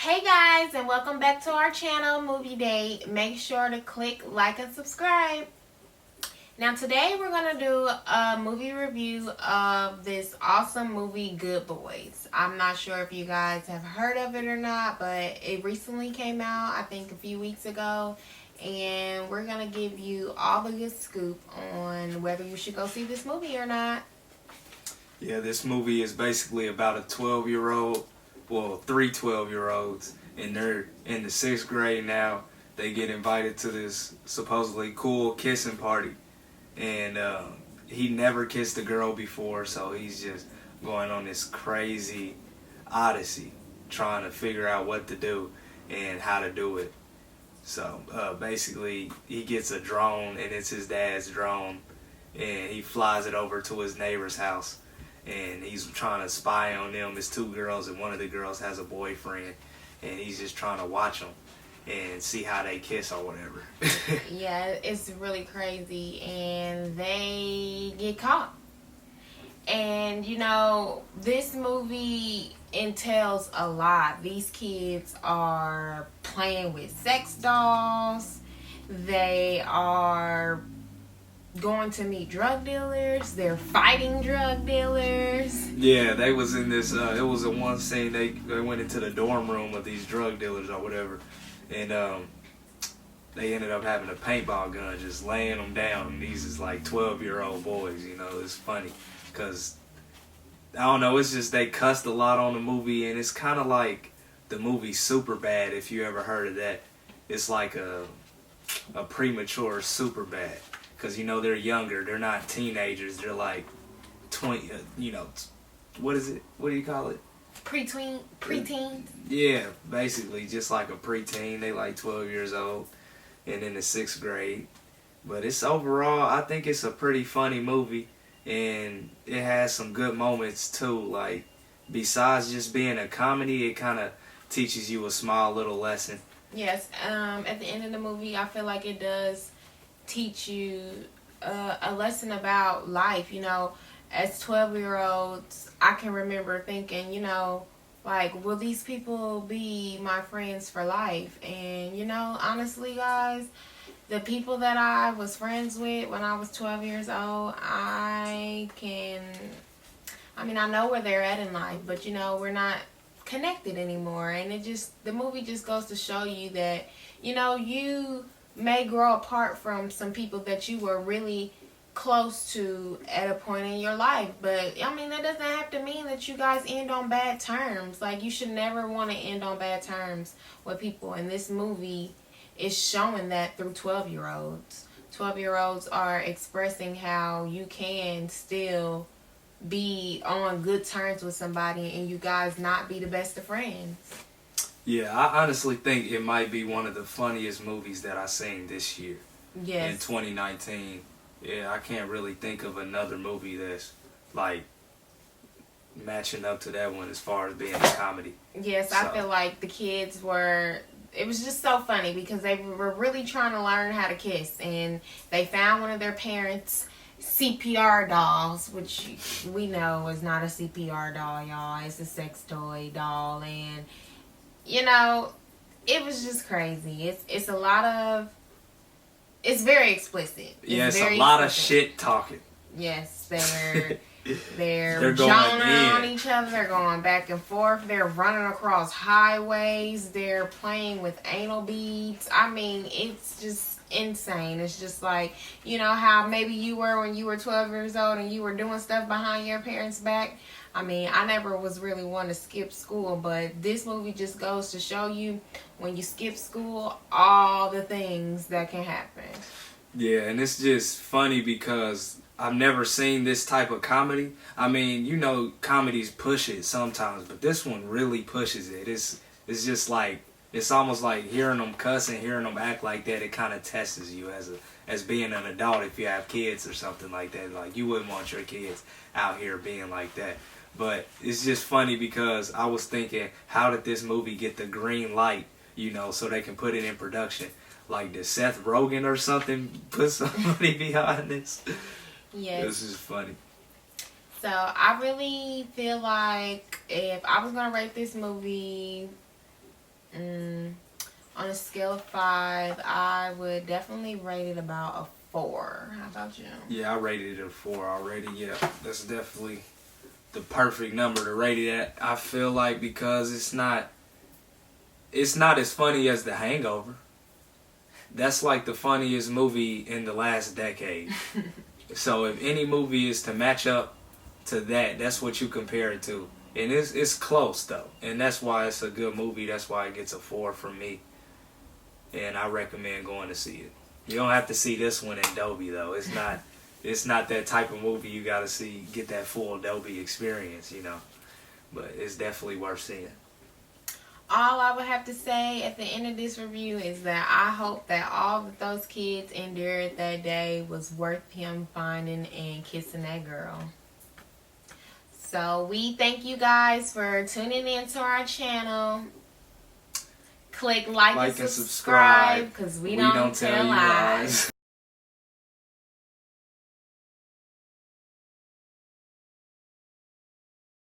Hey guys, and welcome back to our channel, Movie Date. Make sure to click like and subscribe. Now today we're going to do a movie review of this awesome movie, Good Boys. I'm not sure if you guys have heard of it or not, but it recently came out, I think a few weeks ago. And we're going to give you all the good scoop on whether you should go see this movie or not. Yeah, this movie is basically about a 12-year-old, well, three 12-year-olds, and they're in the 6th grade now. They get invited to this supposedly cool kissing party, and he never kissed a girl before, so he's just going on this crazy odyssey trying to figure out what to do and how to do it. So basically, he gets a drone, and it's his dad's drone, and he flies it over to his neighbor's house, and he's trying to spy on them. It's two girls, and one of the girls has a boyfriend, and he's just trying to watch them and see how they kiss or whatever. Yeah, it's really crazy, and they get caught. And this movie entails a lot. These kids are playing with sex dolls. They are going to meet drug dealers. They're fighting drug dealers. Yeah, they was in this. It was a one scene they went into the dorm room of these drug dealers or whatever, and they ended up having a paintball gun, just laying them down. And these is like 12-year-old boys. It's funny because I don't know. It's just they cussed a lot on the movie, and it's kind of like the movie Superbad. If you ever heard of that, it's like a premature Superbad. Because, they're younger. They're not teenagers. They're like 20, what is it? What do you call it? Preteens. Yeah, basically just like a preteen. They like 12 years old and in the 6th grade. But it's overall, I think it's a pretty funny movie. And it has some good moments too. Like, besides just being a comedy, it kind of teaches you a small little lesson. Yes. At the end of the movie, I feel like it does teach you a lesson about life. As 12-year-olds, I can remember thinking, like, will these people be my friends for life? And honestly, guys, the people that I was friends with when I was 12 years old, I know where they're at in life, but we're not connected anymore. And the movie just goes to show you that you may grow apart from some people that you were really close to at a point in your life. But that doesn't have to mean that you guys end on bad terms. Like, you should never want to end on bad terms with people. And this movie is showing that through 12-year-olds. 12-year-olds are expressing how you can still be on good terms with somebody and you guys not be the best of friends. Yeah, I honestly think it might be one of the funniest movies that I've seen this year. Yes. In 2019. Yeah, I can't really think of another movie that's like matching up to that one as far as being a comedy. Yes, so. I feel like the kids it was just so funny because they were really trying to learn how to kiss, and they found one of their parents' CPR dolls, which we know is not a CPR doll, y'all. It's a sex toy doll, and it was just crazy. It's a lot of... It's very explicit. It's a lot of shit talking. Yes, they're joning on each other. They're going back and forth. They're running across highways. They're playing with anal beads. It's just insane. It's just like, how maybe you were when you were 12 years old and you were doing stuff behind your parents' back. I never was really one to skip school, but this movie just goes to show you when you skip school, all the things that can happen. Yeah, and it's just funny because I've never seen this type of comedy. Comedies push it sometimes, but this one really pushes it. It's just like, it's almost like hearing them cuss and hearing them act like that. It kind of tests you as being an adult if you have kids or something like that. Like, you wouldn't want your kids out here being like that. But it's just funny because I was thinking, how did this movie get the green light, so they can put it in production? Like, did Seth Rogen or something put somebody behind this? Yes. This is funny. So, I really feel like if I was going to rate this movie On a scale of 5, I would definitely rate it about a 4. How about you? Yeah, I rated it a 4 already. Yeah, that's definitely the perfect number to rate it at. I feel like because it's not as funny as The Hangover. That's like the funniest movie in the last decade. So if any movie is to match up to that, that's what you compare it to. And it's close though. And that's why it's a good movie. That's why it gets a 4 from me. And I recommend going to see it. You don't have to see this one in Dolby though. It's not that type of movie you gotta see, get that full Dolby experience, you know. But it's definitely worth seeing. All I would have to say at the end of this review is that I hope that all that those kids endured that day was worth him finding and kissing that girl. So we thank you guys for tuning in to our channel. Click like and subscribe because we don't tell lies.